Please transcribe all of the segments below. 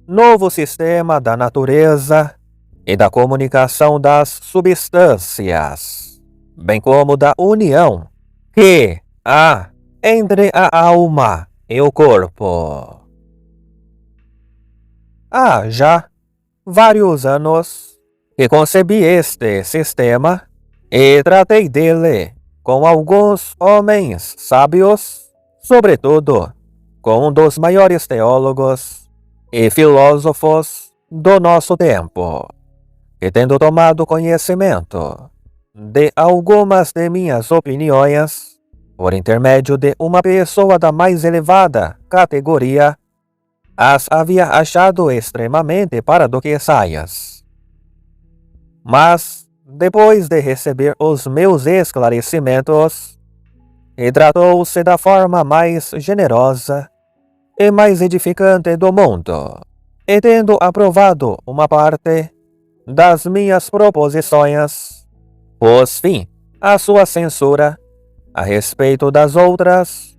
novo sistema da natureza e da comunicação das substâncias, bem como da união que há entre a alma e o corpo. Há já vários anos que concebi este sistema e tratei dele com alguns homens sábios, sobretudo com um dos maiores teólogos e filósofos do nosso tempo, que, tendo tomado conhecimento de algumas de minhas opiniões, por intermédio de uma pessoa da mais elevada categoria, as havia achado extremamente paradoxais. Mas, depois de receber os meus esclarecimentos, retratou-se da forma mais generosa e mais edificante do mundo, e tendo aprovado uma parte das minhas proposições, pôs fim à sua censura a respeito das outras,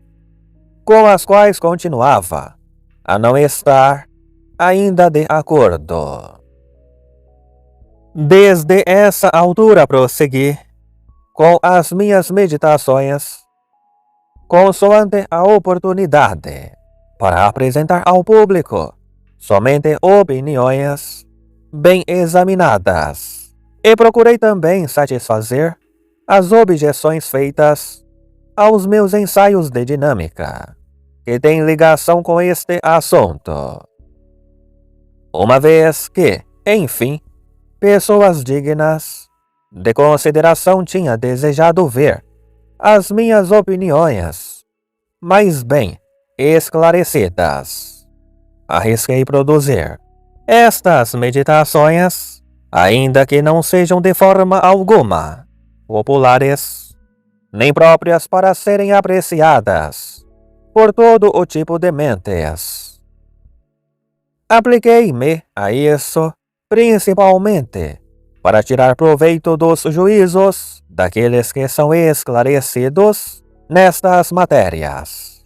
com as quais continuava a não estar ainda de acordo. Desde essa altura prossegui com as minhas meditações, consoante a oportunidade, para apresentar ao público somente opiniões bem examinadas, e procurei também satisfazer as objeções feitas aos meus ensaios de dinâmica, que têm ligação com este assunto. Uma vez que, enfim, pessoas dignas de consideração tinha desejado ver as minhas opiniões mais bem esclarecidas, arrisquei produzir estas meditações, ainda que não sejam de forma alguma populares, nem próprias para serem apreciadas por todo o tipo de mentes. Apliquei-me a isso principalmente para tirar proveito dos juízos daqueles que são esclarecidos nestas matérias,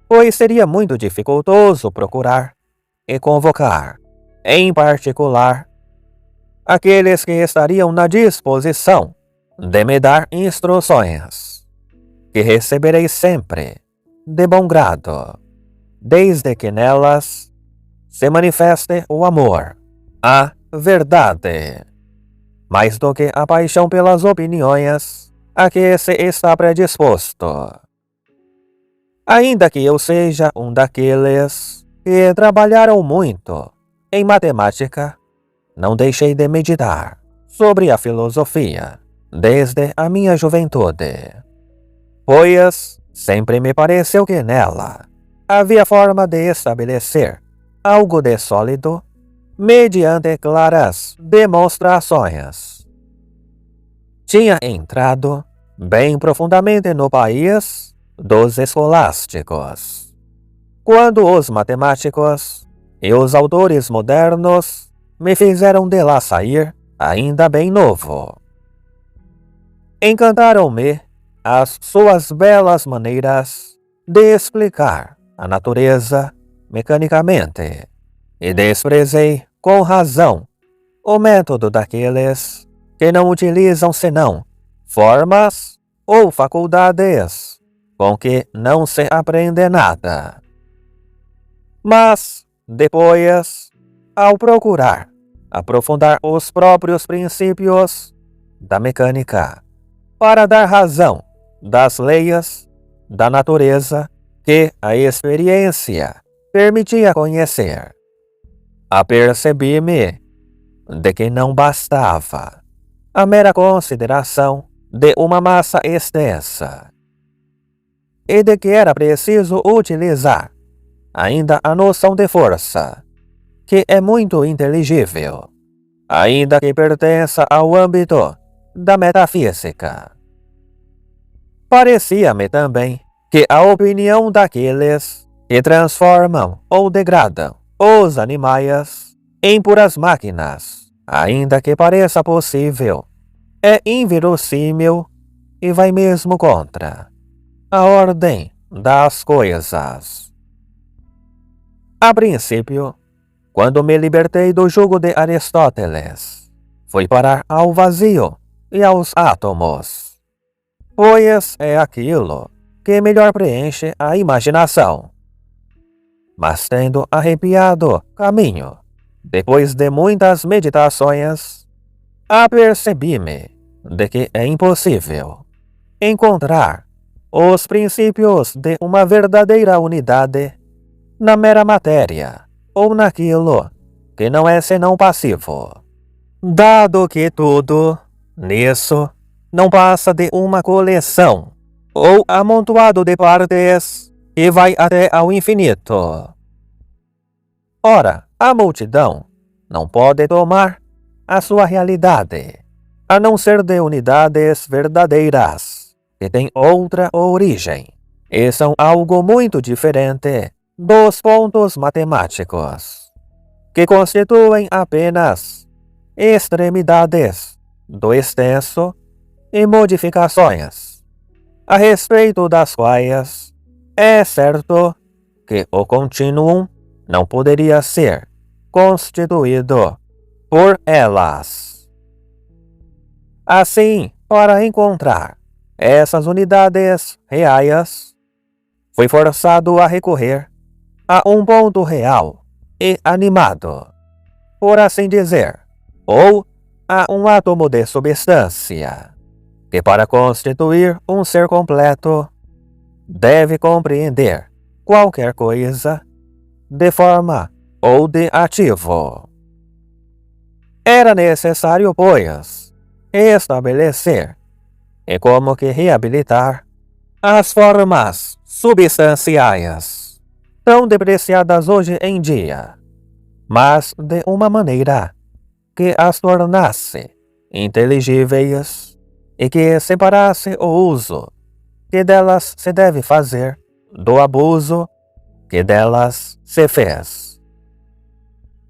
pois seria muito dificultoso procurar e convocar, em particular, aqueles que estariam na disposição de me dar instruções, que receberei sempre de bom grado, desde que nelas se manifeste o amor, a verdade, mais do que a paixão pelas opiniões a que se está predisposto. Ainda que eu seja um daqueles que trabalharam muito em matemática, não deixei de meditar sobre a filosofia desde a minha juventude, pois sempre me pareceu que nela havia forma de estabelecer algo de sólido mediante claras demonstrações. Tinha entrado bem profundamente no país dos escolásticos, quando os matemáticos e os autores modernos me fizeram de lá sair ainda bem novo. Encantaram-me as suas belas maneiras de explicar a natureza mecanicamente, e desprezei com razão o método daqueles que não utilizam senão formas ou faculdades com que não se aprende nada. Mas, depois, ao procurar aprofundar os próprios princípios da mecânica, para dar razão das leis da natureza que a experiência permitia conhecer, apercebi-me de que não bastava a mera consideração de uma massa extensa, e de que era preciso utilizar ainda a noção de força, que é muito inteligível, ainda que pertença ao âmbito da metafísica. Parecia-me também que a opinião daqueles que transformam ou degradam os animais em puras máquinas, ainda que pareça possível, é inverossímil e vai mesmo contra a ordem das coisas. A princípio, quando me libertei do jugo de Aristóteles, fui parar ao vazio e aos átomos. Pois é aquilo que melhor preenche a imaginação. Mas tendo arrepiado caminho, depois de muitas meditações, apercebi-me de que é impossível encontrar os princípios de uma verdadeira unidade na mera matéria ou naquilo que não é senão passivo, dado que tudo nisso não passa de uma coleção ou amontoado de partes que vai até ao infinito. Ora, a multidão não pode tomar a sua realidade, a não ser de unidades verdadeiras, que têm outra origem, e são algo muito diferente dos pontos matemáticos, que constituem apenas extremidades do extenso e modificações, a respeito das quais é certo que o continuum não poderia ser constituído por elas. Assim, para encontrar essas unidades reais, fui forçado a recorrer a um ponto real e animado, por assim dizer, ou a um átomo de substância, que para constituir um ser completo, deve compreender qualquer coisa de forma ou de ativo. Era necessário, pois, estabelecer e como que reabilitar as formas substanciais tão depreciadas hoje em dia, mas de uma maneira que as tornasse inteligíveis e que separasse o uso que delas se deve fazer do abuso que delas se fez.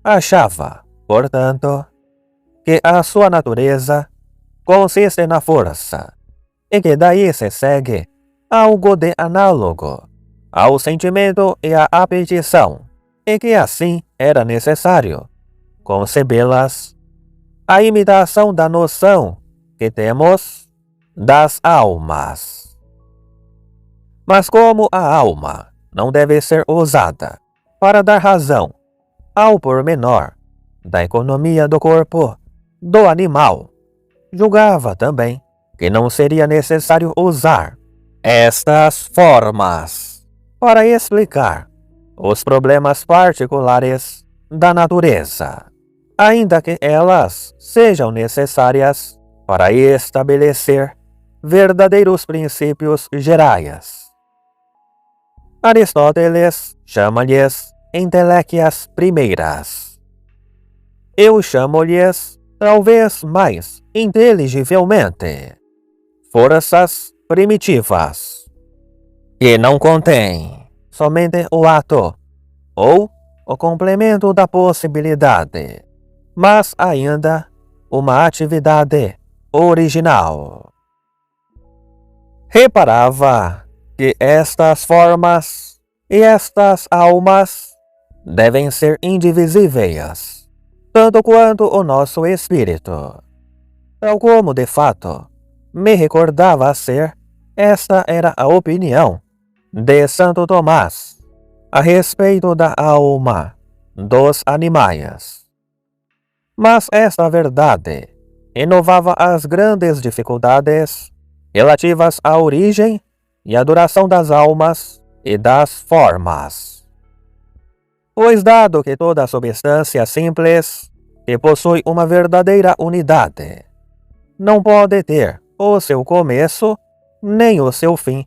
Achava, portanto, que a sua natureza consiste na força, e que daí se segue algo de análogo ao sentimento e à apetição, e que assim era necessário concebê-las à imitação da noção que temos das almas. Mas como a alma não deve ser usada para dar razão ao pormenor da economia do corpo do animal, julgava também que não seria necessário usar estas formas para explicar os problemas particulares da natureza, ainda que elas sejam necessárias para estabelecer verdadeiros princípios gerais. Aristóteles chama-lhes inteléquias primeiras. Eu chamo-lhes, talvez mais inteligivelmente, forças primitivas, que não contêm somente o ato ou o complemento da possibilidade, mas ainda uma atividade original. Reparava que estas formas e estas almas devem ser indivisíveis, tanto quanto o nosso espírito. Tal como, de fato, me recordava ser, esta era a opinião de Santo Tomás a respeito da alma dos animais. Mas esta verdade inovava as grandes dificuldades relativas à origem e à duração das almas e das formas. Pois dado que toda substância simples que possui uma verdadeira unidade não pode ter o seu começo nem o seu fim,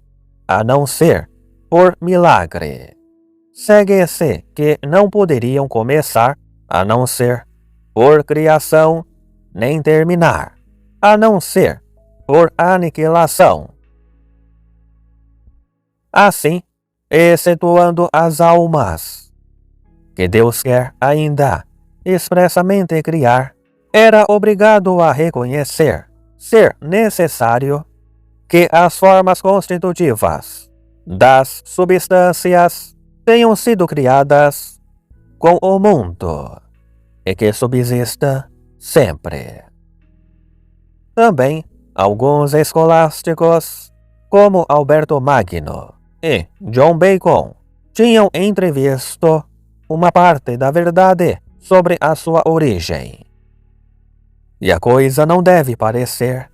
a não ser por milagre, segue-se que não poderiam começar a não ser por criação, nem terminar a não ser por aniquilação. Assim, excetuando as almas que Deus quer ainda expressamente criar, era obrigado a reconhecer ser necessário que as formas constitutivas das substâncias tenham sido criadas com o mundo e que subsista sempre. Também alguns escolásticos, como Alberto Magno e John Bacon, tinham entrevisto uma parte da verdade sobre a sua origem. E a coisa não deve parecer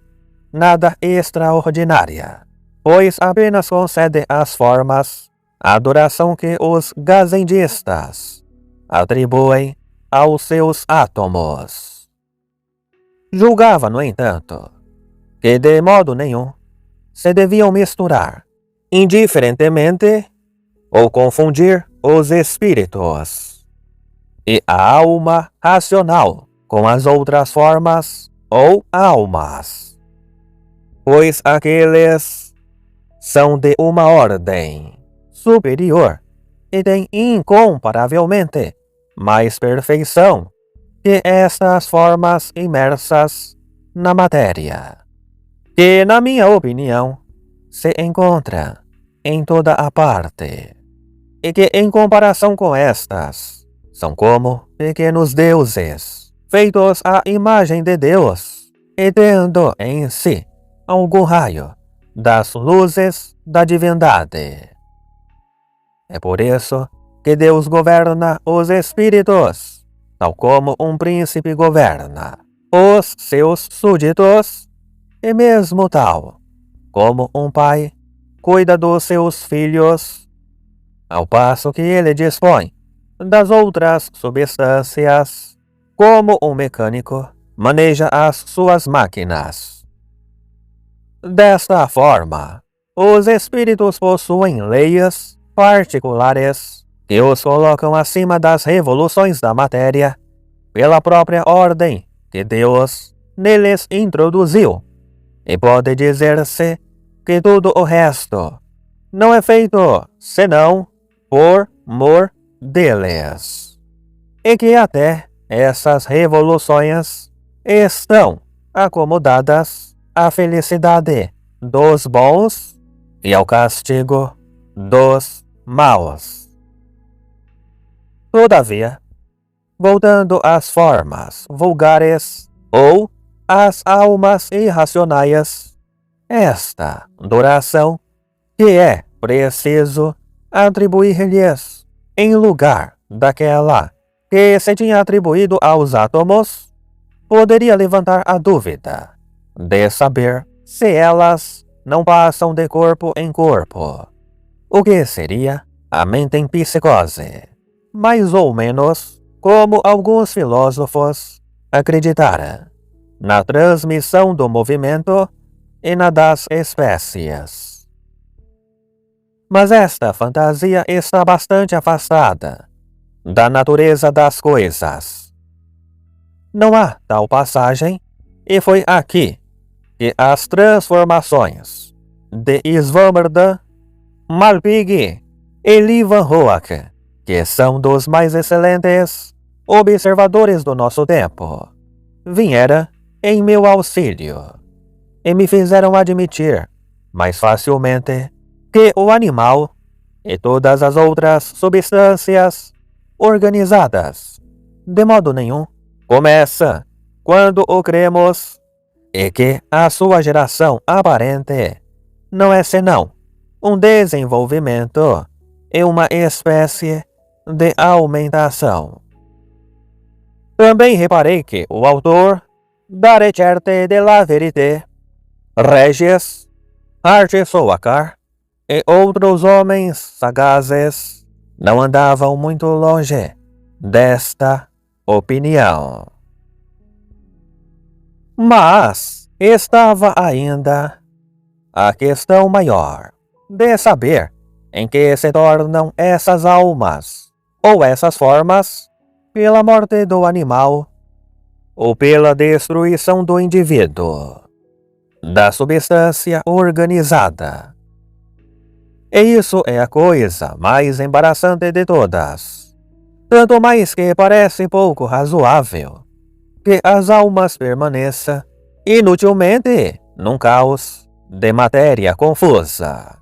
nada extraordinária, pois apenas concede às formas a adoração que os gazendistas atribuem aos seus átomos. Julgava, no entanto, que de modo nenhum se deviam misturar indiferentemente ou confundir os espíritos e a alma racional com as outras formas ou almas, pois aqueles são de uma ordem superior e têm incomparavelmente mais perfeição que estas formas imersas na matéria, que, na minha opinião, se encontra em toda a parte, e que, em comparação com estas, são como pequenos deuses, feitos à imagem de Deus, e tendo em si algum raio das luzes da divindade. É por isso que Deus governa os espíritos, tal como um príncipe governa os seus súditos, e mesmo tal como um pai cuida dos seus filhos, ao passo que ele dispõe das outras substâncias, como um mecânico maneja as suas máquinas. Desta forma, os espíritos possuem leis particulares que os colocam acima das revoluções da matéria pela própria ordem que Deus neles introduziu, e pode dizer-se que tudo o resto não é feito senão por mor deles, e que até essas revoluções estão acomodadas à felicidade dos bons e ao castigo dos maus. Todavia, voltando às formas vulgares ou às almas irracionais, esta duração que é preciso atribuir-lhes em lugar daquela que se tinha atribuído aos átomos, poderia levantar a dúvida de saber se elas não passam de corpo em corpo, o que seria a mente em psicose, mais ou menos como alguns filósofos acreditaram na transmissão do movimento e na das espécies. Mas esta fantasia está bastante afastada da natureza das coisas. Não há tal passagem, e foi aqui que as transformações de Swammerdam, Malpighi e Lee Van Hoek, que são dos mais excelentes observadores do nosso tempo, vieram em meu auxílio e me fizeram admitir mais facilmente que o animal e todas as outras substâncias organizadas, de modo nenhum, começa quando o cremos, e que a sua geração aparente não é senão um desenvolvimento e uma espécie de aumentação. Também reparei que o autor da Recherche de la Vérité, Regis, Arthur e outros homens sagazes não andavam muito longe desta opinião. Mas estava ainda a questão maior de saber em que se tornam essas almas ou essas formas pela morte do animal ou pela destruição do indivíduo, da substância organizada. E isso é a coisa mais embaraçante de todas, tanto mais que parece pouco razoável que as almas permaneçam inutilmente num caos de matéria confusa.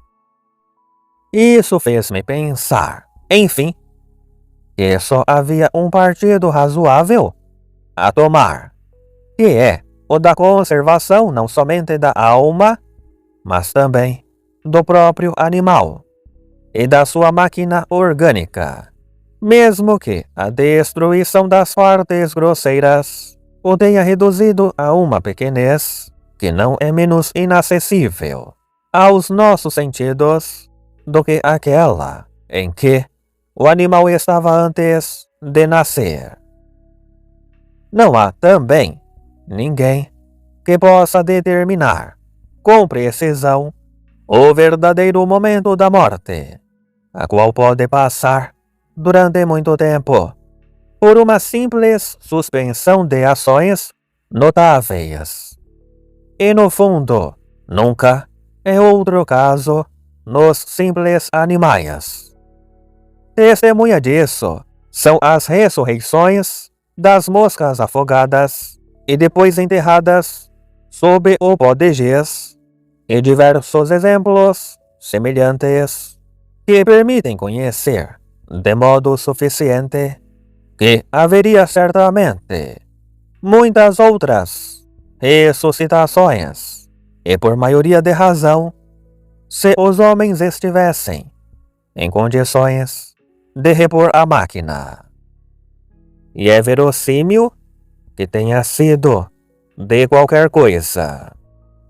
Isso fez-me pensar, enfim, que só havia um partido razoável a tomar, que é o da conservação não somente da alma, mas também do próprio animal e da sua máquina orgânica, mesmo que a destruição das partes grosseiras o tenha reduzido a uma pequenez que não é menos inacessível aos nossos sentidos do que aquela em que o animal estava antes de nascer. Não há também ninguém que possa determinar com precisão o verdadeiro momento da morte, a qual pode passar durante muito tempo por uma simples suspensão de ações notáveis. E no fundo, nunca é outro caso nos simples animais. Testemunha disso são as ressurreições das moscas afogadas e depois enterradas sob o pó de giz, e diversos exemplos semelhantes que permitem conhecer de modo suficiente que haveria certamente muitas outras ressuscitações, e por maioria de razão, se os homens estivessem em condições de repor a máquina. E é verossímil que tenha sido de qualquer coisa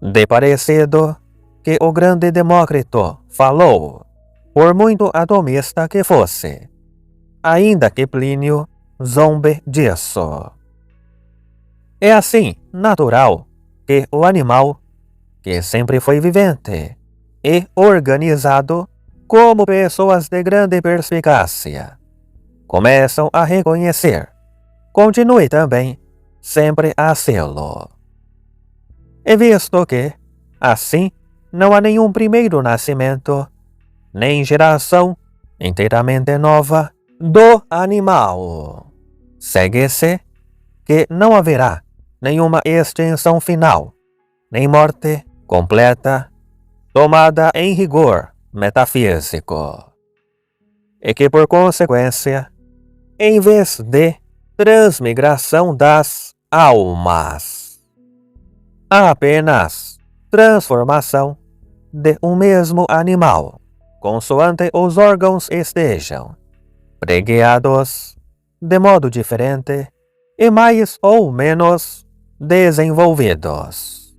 de parecido que o grande Demócrito falou, por muito atomista que fosse, ainda que Plínio zombe disso. É assim natural que o animal, que sempre foi vivente e organizado como pessoas de grande perspicácia, começam a reconhecer, continue também sempre a sê-lo. E visto que, assim, não há nenhum primeiro nascimento, nem geração inteiramente nova do animal, segue-se que não haverá nenhuma extinção final, nem morte completa, tomada em rigor metafísico, e que, por consequência, em vez de transmigração das almas, há apenas transformação de um mesmo animal, consoante os órgãos estejam pregueados de modo diferente e mais ou menos desenvolvidos.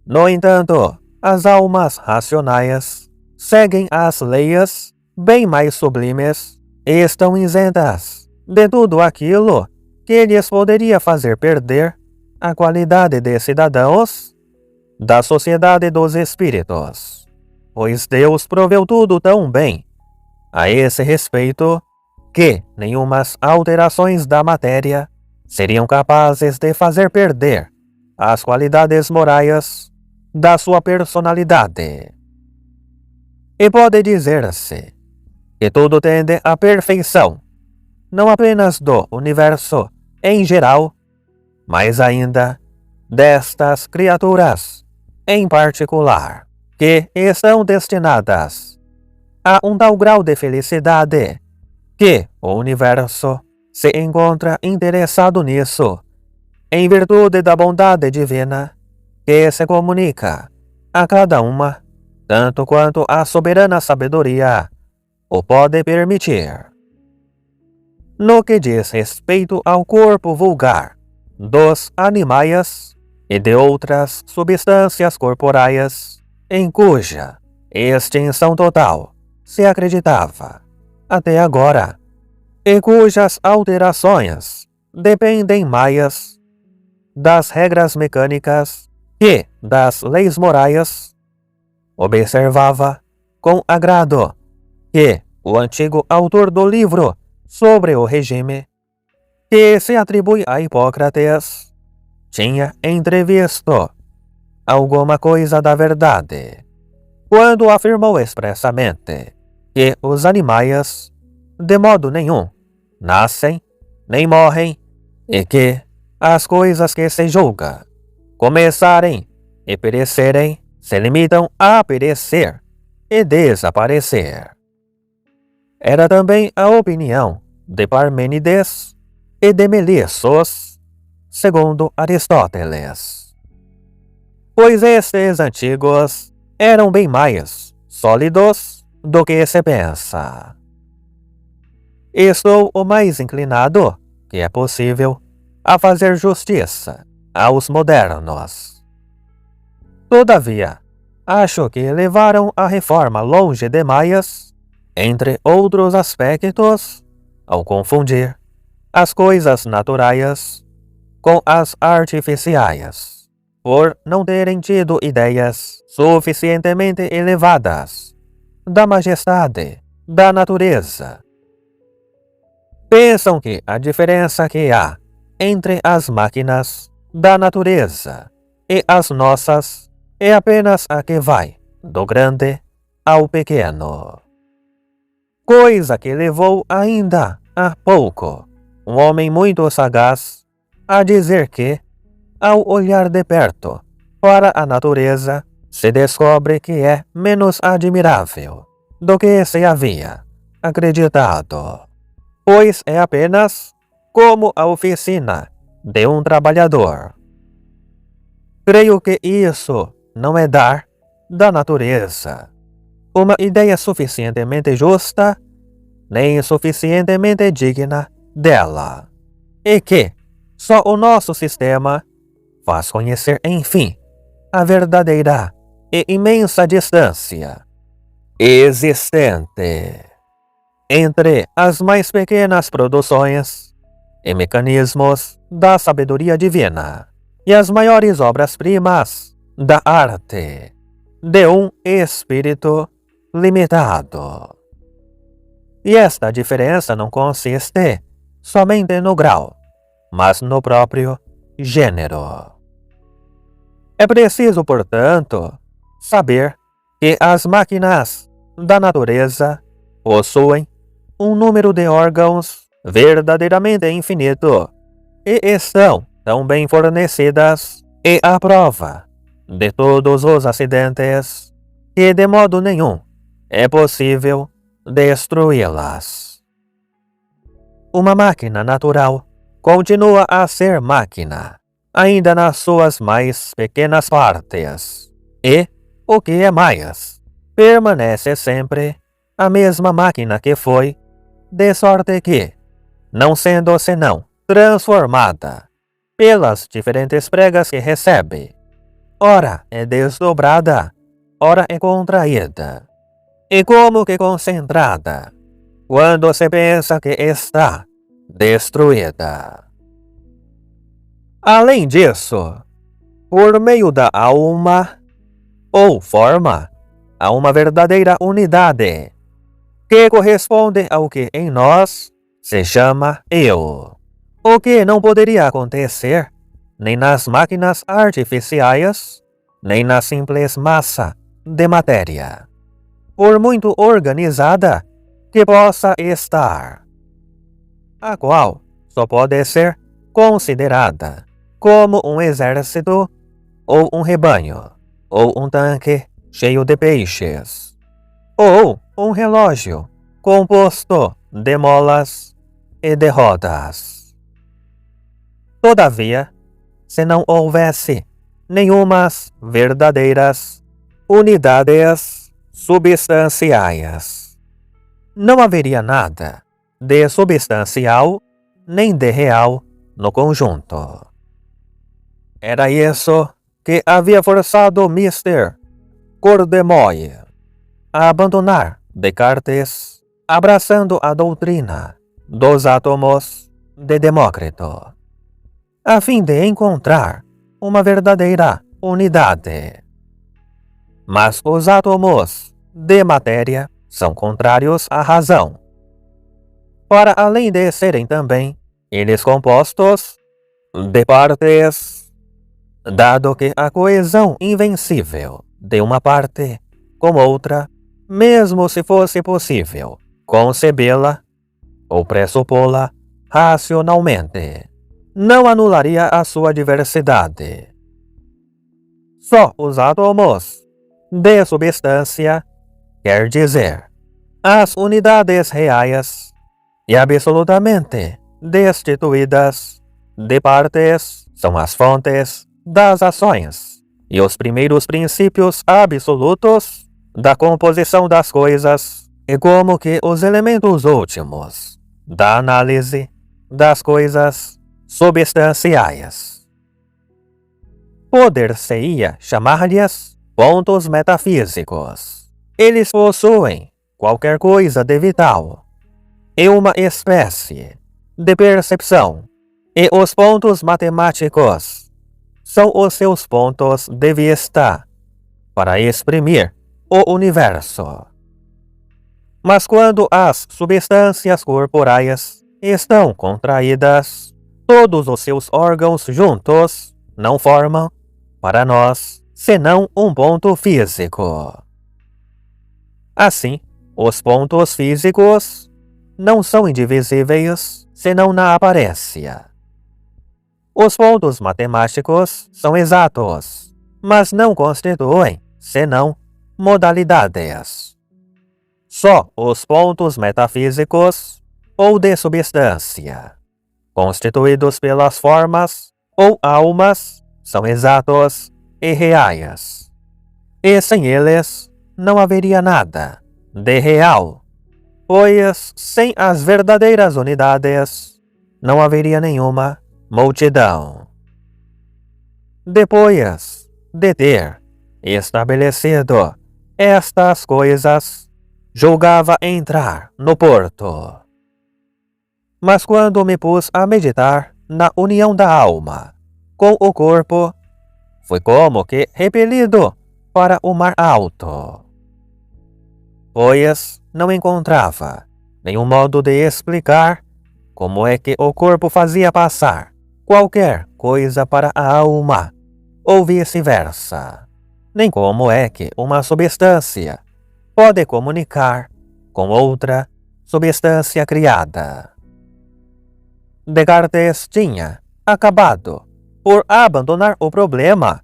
No entanto, as almas racionais seguem as leis bem mais sublimes e estão isentas de tudo aquilo que lhes poderia fazer perder a qualidade de cidadãos da sociedade dos espíritos, pois Deus proveu tudo tão bem a esse respeito que nenhumas alterações da matéria seriam capazes de fazer perder as qualidades morais da sua personalidade. E pode dizer-se que tudo tende à perfeição, não apenas do universo em geral, mas ainda destas criaturas em particular, que estão destinadas a um tal grau de felicidade que o universo se encontra interessado nisso, em virtude da bondade divina que se comunica a cada uma, tanto quanto a soberana sabedoria o pode permitir. No que diz respeito ao corpo vulgar dos animais e de outras substâncias corporais, em cuja extinção total se acreditava até agora, e cujas alterações dependem mais das regras mecânicas que das leis morais, observava com agrado que o antigo autor do livro sobre o regime, que se atribui a Hipócrates, tinha entrevisto alguma coisa da verdade quando afirmou expressamente que os animais, de modo nenhum, nascem nem morrem, e que as coisas que se julga começarem e perecerem se limitam a perecer e desaparecer. Era também a opinião de Parmênides e de Melissos, segundo Aristóteles. Pois estes antigos eram bem mais sólidos do que se pensa. Estou o mais inclinado que é possível a fazer justiça aos modernos. Todavia, acho que levaram a reforma longe demais, entre outros aspectos, ao confundir as coisas naturais com as artificiais, por não terem tido ideias suficientemente elevadas da majestade da natureza. Pensam que a diferença que há entre as máquinas da natureza e as nossas é apenas a que vai do grande ao pequeno. Coisa que levou ainda há pouco um homem muito sagaz a dizer que, ao olhar de perto para a natureza, se descobre que é menos admirável do que se havia acreditado, pois é apenas como a oficina de um trabalhador. Creio que isso não é dar da natureza uma ideia suficientemente justa, nem suficientemente digna dela, e que só o nosso sistema faz conhecer, enfim, a verdadeira e imensa distância existente entre as mais pequenas produções e mecanismos da sabedoria divina e as maiores obras-primas da arte de um espírito limitado. E esta diferença não consiste somente no grau, mas no próprio gênero. É preciso, portanto, saber que as máquinas da natureza possuem um número de órgãos verdadeiramente infinito e estão tão bem fornecidas e à prova de todos os acidentes que de modo nenhum é possível destruí-las. Uma máquina natural continua a ser máquina, ainda nas suas mais pequenas partes, e, o que é mais, permanece sempre a mesma máquina que foi, de sorte que, não sendo senão transformada pelas diferentes pregas que recebe, ora é desdobrada, ora é contraída, e como que concentrada, quando se pensa que está destruída. Além disso, por meio da alma, ou forma, há uma verdadeira unidade, que corresponde ao que em nós se chama eu, o que não poderia acontecer nem nas máquinas artificiais, nem na simples massa de matéria, por muito organizada que possa estar, a qual só pode ser considerada como um exército, ou um rebanho, ou um tanque cheio de peixes, ou um relógio composto de molas e de rodas. Todavia, se não houvesse nenhumas verdadeiras unidades substanciais, não haveria nada de substancial nem de real no conjunto. Era isso que havia forçado Mr. Cordemoy a abandonar Descartes, abraçando a doutrina dos átomos de Demócrito, a fim de encontrar uma verdadeira unidade. Mas os átomos de matéria são contrários à razão, para além de serem também eles compostos de partes, dado que a coesão invencível de uma parte com outra, mesmo se fosse possível concebê-la ou pressupô-la racionalmente, não anularia a sua diversidade. Só os átomos de substância, quer dizer, as unidades reais e absolutamente destituídas de partes são as fontes das ações e os primeiros princípios absolutos da composição das coisas, e como que os elementos últimos da análise das coisas substanciais. Poder-se-ia chamar-lhes pontos metafísicos. Eles possuem qualquer coisa de vital e uma espécie de percepção, e os pontos matemáticos são os seus pontos de vista para exprimir o universo. Mas quando as substâncias corporais estão contraídas, todos os seus órgãos juntos não formam, para nós, senão um ponto físico. Assim, os pontos físicos não são indivisíveis senão na aparência. Os pontos matemáticos são exatos, mas não constituem senão modalidades. Só os pontos metafísicos ou de substância, constituídos pelas formas ou almas, são exatos e reais. E sem eles não haveria nada de real, pois sem as verdadeiras unidades não haveria nenhuma multidão. Depois de ter estabelecido estas coisas, julgava entrar no porto. Mas quando me pus a meditar na união da alma com o corpo, fui como que repelido para o mar alto, pois não encontrava nenhum modo de explicar como é que o corpo fazia passar qualquer coisa para a alma, ou vice-versa, nem como é que uma substância pode comunicar com outra substância criada. Descartes tinha acabado por abandonar o problema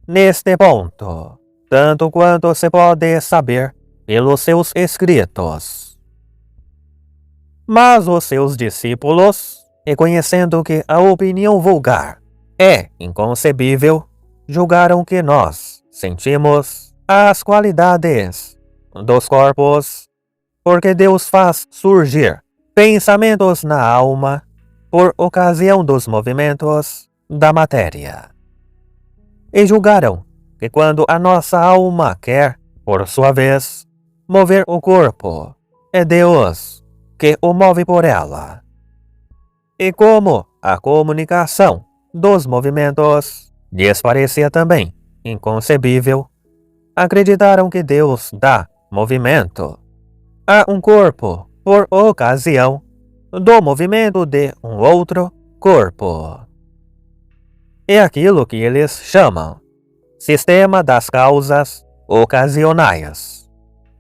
neste ponto, tanto quanto se pode saber pelos seus escritos. Mas os seus discípulos, reconhecendo que a opinião vulgar é inconcebível, julgaram que nós sentimos as qualidades dos corpos, porque Deus faz surgir pensamentos na alma por ocasião dos movimentos da matéria. E julgaram que quando a nossa alma quer, por sua vez, mover o corpo, é Deus que o move por ela. E como a comunicação dos movimentos lhes parecia também inconcebível, acreditaram que Deus dá movimento a um corpo por ocasião do movimento de um outro corpo. É aquilo que eles chamam sistema das causas ocasionais,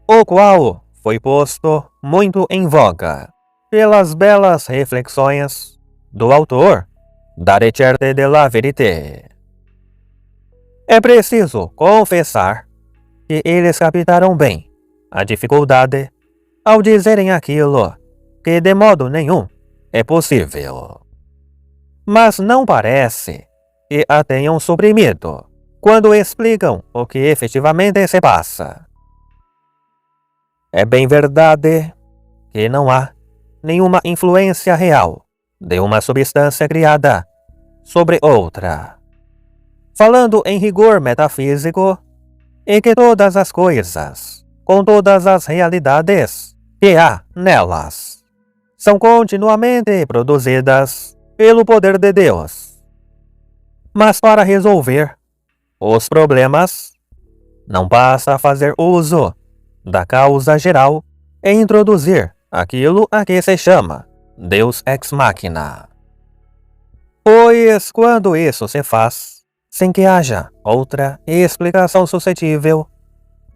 o qual foi posto muito em voga pelas belas reflexões do autor da Recherche de la Vérité. É preciso confessar que eles captaram bem a dificuldade ao dizerem aquilo que de modo nenhum é possível. Mas não parece que a tenham suprimido quando explicam o que efetivamente se passa. É bem verdade que não há nenhuma influência real de uma substância criada sobre outra. Falando em rigor metafísico, é que todas as coisas, com todas as realidades que há nelas, são continuamente produzidas pelo poder de Deus. Mas para resolver os problemas, não basta a fazer uso da causa geral e introduzir aquilo a que se chama Deus ex machina. Pois quando isso se faz, sem que haja outra explicação suscetível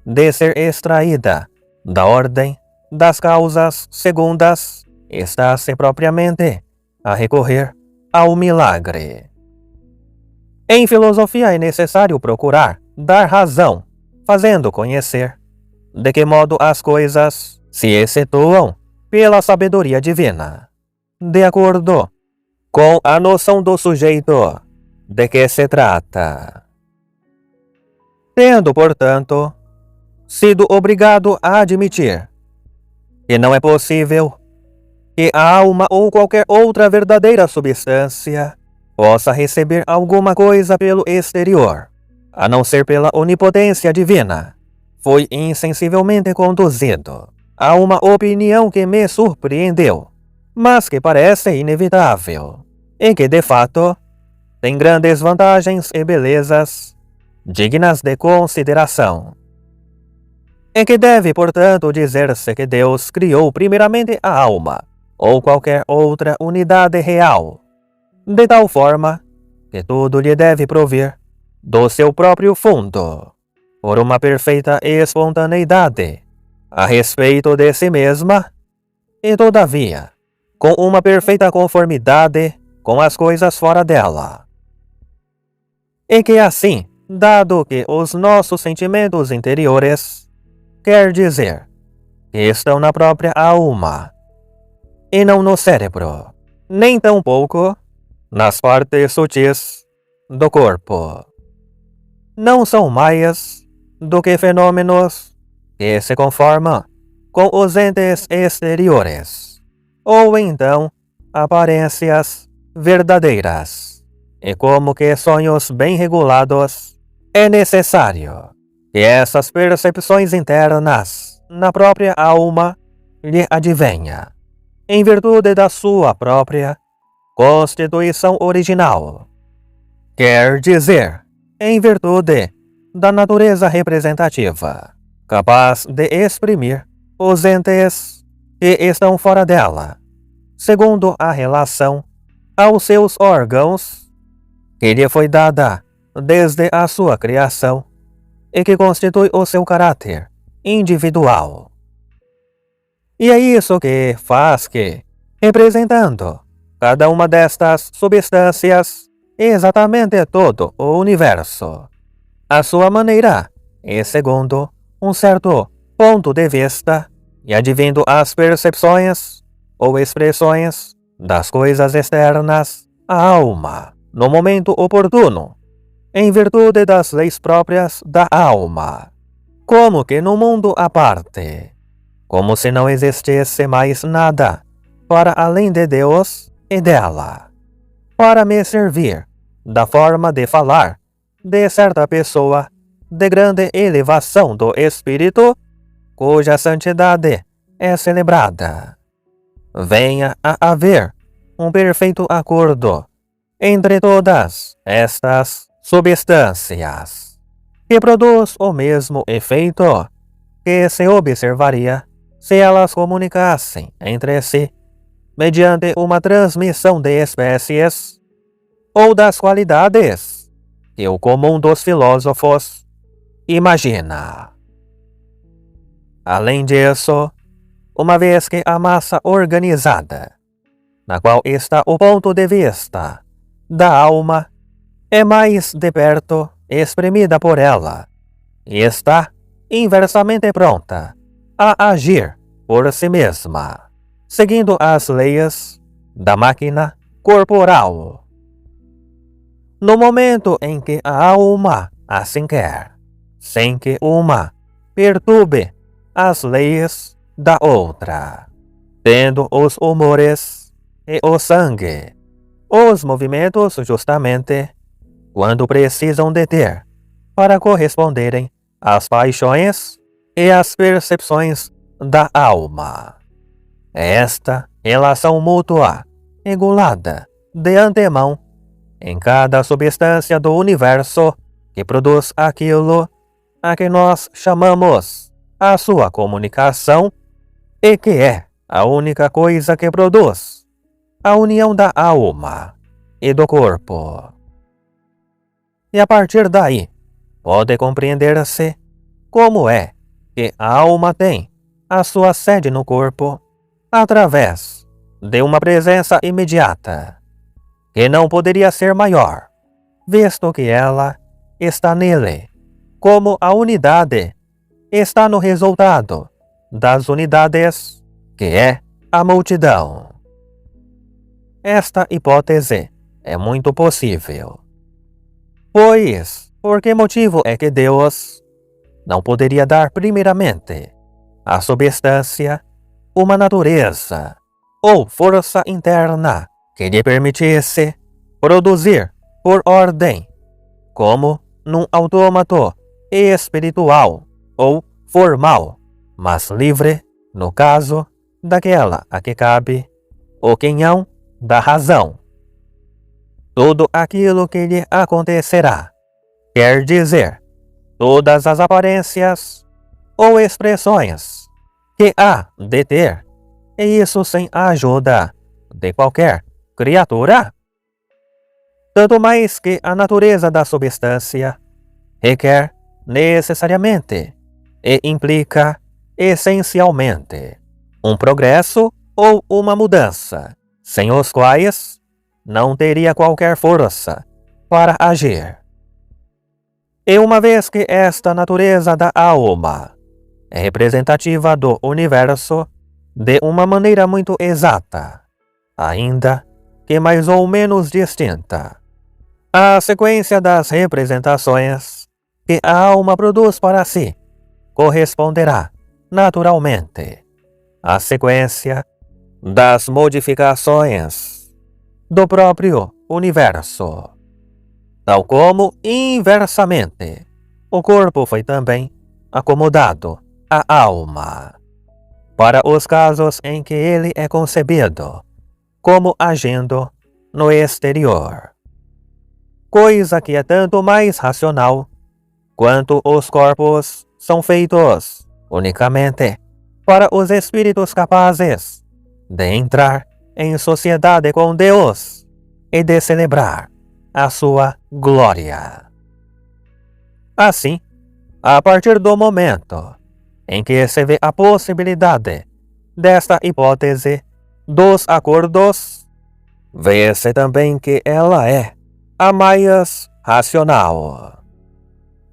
de ser extraída da ordem das causas segundas, está-se propriamente a recorrer ao milagre. Em filosofia é necessário procurar dar razão, fazendo conhecer de que modo as coisas se excetuam pela sabedoria divina, de acordo com a noção do sujeito de que se trata. Tendo, portanto, sido obrigado a admitir que não é possível que a alma ou qualquer outra verdadeira substância possa receber alguma coisa pelo exterior, a não ser pela onipotência divina, foi insensivelmente conduzido a uma opinião que me surpreendeu, mas que parece inevitável, e que, de fato, tem grandes vantagens e belezas dignas de consideração. E que deve, portanto, dizer-se que Deus criou primeiramente a alma, ou qualquer outra unidade real, de tal forma que tudo lhe deve provir do seu próprio fundo, por uma perfeita espontaneidade a respeito de si mesma, e todavia, com uma perfeita conformidade com as coisas fora dela. E que assim, dado que os nossos sentimentos interiores, quer dizer, que estão na própria alma, e não no cérebro, nem tampouco nas partes sutis do corpo, não são mais do que fenômenos que se conformam com os entes exteriores, ou então aparências verdadeiras, e como que sonhos bem regulados, é necessário que essas percepções internas na própria alma lhe advenha, em virtude da sua própria constituição original, quer dizer, em virtude da natureza representativa, capaz de exprimir os entes que estão fora dela, segundo a relação aos seus órgãos que lhe foi dada desde a sua criação e que constitui o seu caráter individual. E é isso que faz que, representando cada uma destas substâncias, exatamente todo o universo, à sua maneira e segundo um certo ponto de vista, e advindo as percepções ou expressões das coisas externas à alma, no momento oportuno, em virtude das leis próprias da alma, como que no mundo à parte, como se não existisse mais nada para além de Deus e dela, para me servir da forma de falar de certa pessoa de grande elevação do espírito, cuja santidade é celebrada. Venha a haver um perfeito acordo entre todas estas substâncias, que produz o mesmo efeito que se observaria se elas comunicassem entre si mediante uma transmissão de espécies ou das qualidades que o comum dos filósofos imagina. Além disso, uma vez que a massa organizada, na qual está o ponto de vista da alma, é mais de perto exprimida por ela, e está inversamente pronta a agir por si mesma, seguindo as leis da máquina corporal. No momento em que a alma assim quer, sem que uma perturbe as leis da outra, tendo os humores e o sangue, os movimentos justamente quando precisam de ter para corresponderem às paixões e às percepções da alma. Esta relação mútua, regulada de antemão em cada substância do universo que produz aquilo a que nós chamamos a sua comunicação e que é a única coisa que produz a união da alma e do corpo. E a partir daí, pode compreender-se como é que a alma tem a sua sede no corpo através de uma presença imediata, que não poderia ser maior, visto que ela está nele, como a unidade está no resultado das unidades, que é a multidão. Esta hipótese é muito possível. Pois, por que motivo é que Deus não poderia dar primeiramente a substância, uma natureza ou força interna que lhe permitisse produzir por ordem, como num autômato espiritual ou formal, mas livre, no caso daquela a que cabe o quinhão da razão? Tudo aquilo que lhe acontecerá, quer dizer, todas as aparências ou expressões que há de ter, e isso sem a ajuda de qualquer criatura? Tanto mais que a natureza da substância requer necessariamente e implica essencialmente um progresso ou uma mudança, sem os quais não teria qualquer força para agir. E uma vez que esta natureza da alma é representativa do universo de uma maneira muito exata, ainda que mais ou menos distinta, a sequência das representações que a alma produz para si corresponderá, naturalmente, à sequência das modificações do próprio universo. Tal como, inversamente, o corpo foi também acomodado à alma, para os casos em que ele é concebido como agindo no exterior. Coisa que é tanto mais racional quanto os corpos são feitos unicamente para os espíritos capazes de entrar em sociedade com Deus e de celebrar a sua glória. Assim, a partir do momento em que se vê a possibilidade desta hipótese dos acordos, vê-se também que ela é a mais racional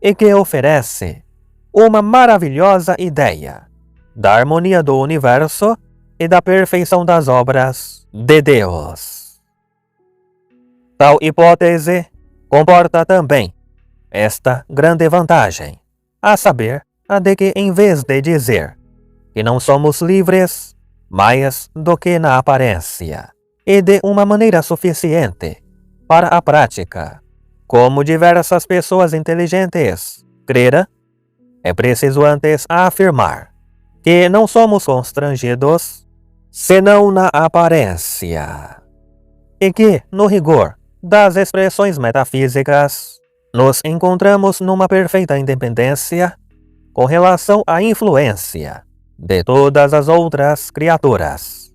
e que oferece uma maravilhosa ideia da harmonia do universo e da perfeição das obras de Deus. Tal hipótese comporta também esta grande vantagem, a saber, a de que em vez de dizer que não somos livres mais do que na aparência e de uma maneira suficiente para a prática, como diversas pessoas inteligentes creram, é preciso antes afirmar que não somos constrangidos senão na aparência, e que, no rigor das expressões metafísicas, nos encontramos numa perfeita independência com relação à influência de todas as outras criaturas.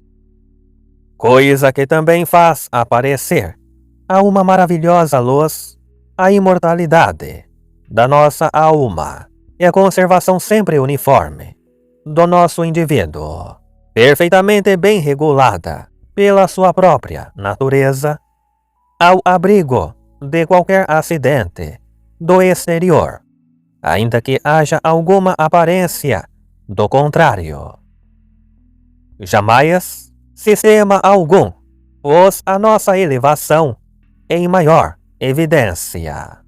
Coisa que também faz aparecer a uma maravilhosa luz a imortalidade da nossa alma e a conservação sempre uniforme do nosso indivíduo, perfeitamente bem regulada pela sua própria natureza, ao abrigo de qualquer acidente do exterior, ainda que haja alguma aparência do contrário. Jamais sistema algum pôs a nossa elevação em maior evidência.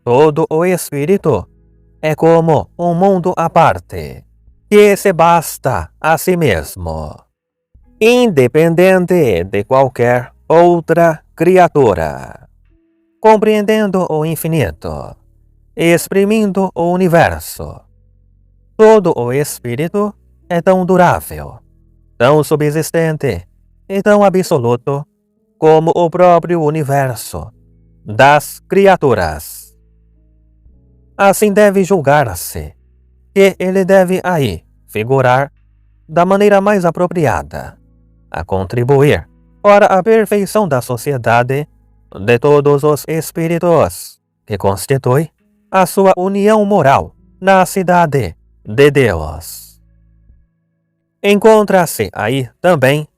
Todo o espírito é como um mundo à parte, que se basta a si mesmo, independente de qualquer outra criatura, compreendendo o infinito, exprimindo o universo. Todo o espírito é tão durável, tão subsistente e tão absoluto como o próprio universo das criaturas. Assim deve julgar-se que ele deve aí figurar da maneira mais apropriada, a contribuir para a perfeição da sociedade de todos os espíritos que constitui a sua união moral na cidade de Deus. Encontra-se aí também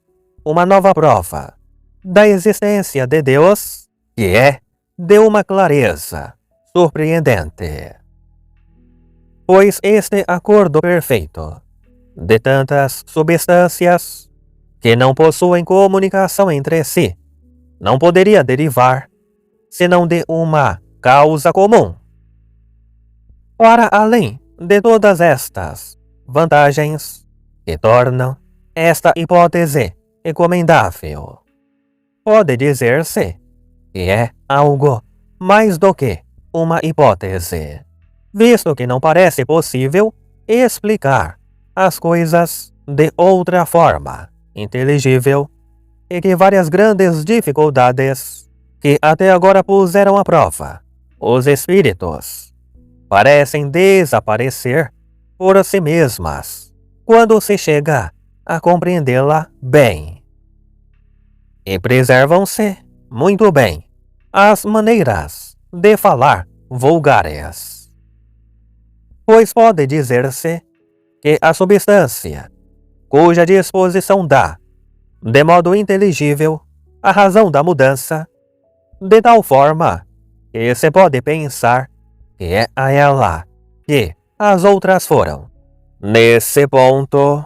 uma nova prova da existência de Deus, que é de uma clareza surpreendente. pois este acordo perfeito de tantas substâncias que não possuem comunicação entre si não poderia derivar senão de uma causa comum. Ora, além de todas estas vantagens que tornam esta hipótese recomendável, pode dizer-se que é algo mais do que uma hipótese, visto que não parece possível explicar as coisas de outra forma inteligível e que várias grandes dificuldades que até agora puseram à prova os espíritos parecem desaparecer por si mesmas quando se chega a compreendê-la bem. E preservam-se muito bem as maneiras de falar vulgares, pois pode dizer-se que a substância cuja disposição dá, de modo inteligível, a razão da mudança, de tal forma que se pode pensar que é a ela que as outras foram, nesse ponto,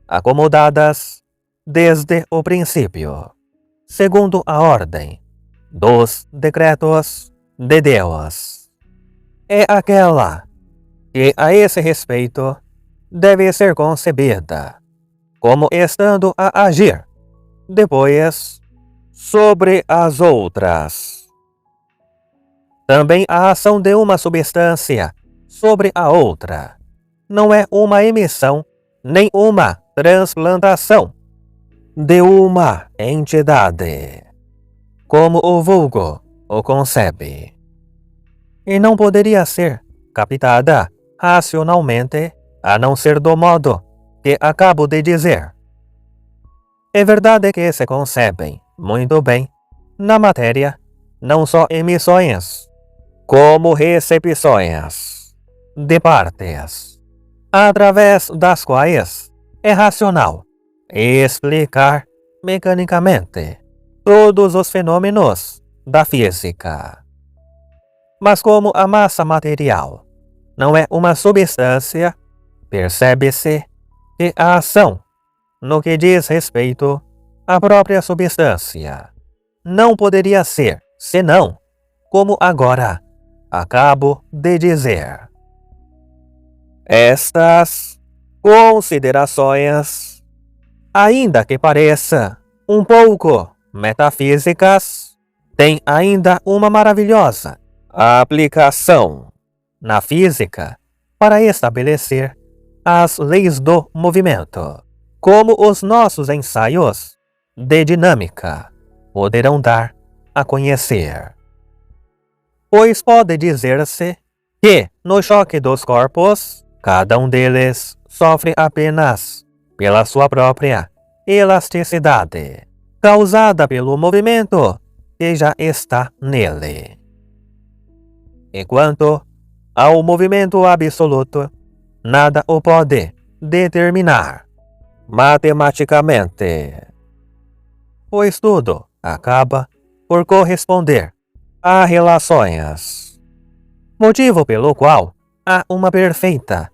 acomodadas desde o princípio, segundo a ordem dos decretos de Deus. É aquela que, a esse respeito, deve ser concebida como estando a agir depois sobre as outras. Também a ação de uma substância sobre a outra não é uma emissão nem uma transplantação de uma entidade, como o vulgo o concebe, e não poderia ser captada racionalmente a não ser do modo que acabo de dizer. É verdade que se concebem muito bem na matéria não só emissões, como recepções de partes, através das quais é racional explicar mecanicamente todos os fenômenos da física. Mas como a massa material não é uma substância, percebe-se que a ação, no que diz respeito à própria substância, não poderia ser senão como agora acabo de dizer. Estas considerações, ainda que pareça um pouco metafísicas, têm ainda uma maravilhosa aplicação na física para estabelecer as leis do movimento, como os nossos ensaios de dinâmica poderão dar a conhecer. Pois pode dizer-se que, no choque dos corpos, cada um deles sofre apenas pela sua própria elasticidade, causada pelo movimento que já está nele. Enquanto ao movimento absoluto, nada o pode determinar matematicamente, pois tudo acaba por corresponder a relações, motivo pelo qual há uma perfeita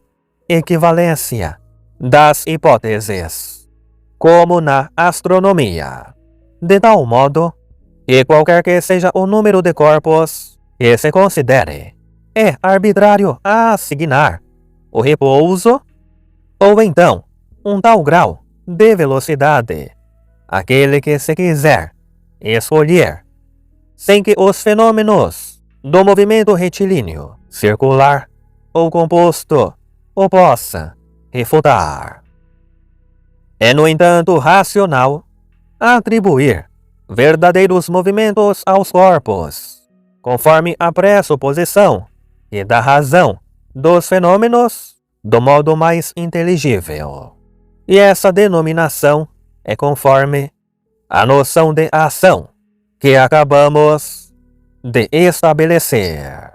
equivalência das hipóteses, como na astronomia, de tal modo que qualquer que seja o número de corpos que se considere, é arbitrário a assignar o repouso ou então um tal grau de velocidade àquele que se quiser escolher, sem que os fenômenos do movimento retilíneo, circular ou composto o possa refutar. É, no entanto, racional atribuir verdadeiros movimentos aos corpos, conforme a pressuposição que dá razão dos fenômenos do modo mais inteligível. E essa denominação é conforme a noção de ação que acabamos de estabelecer.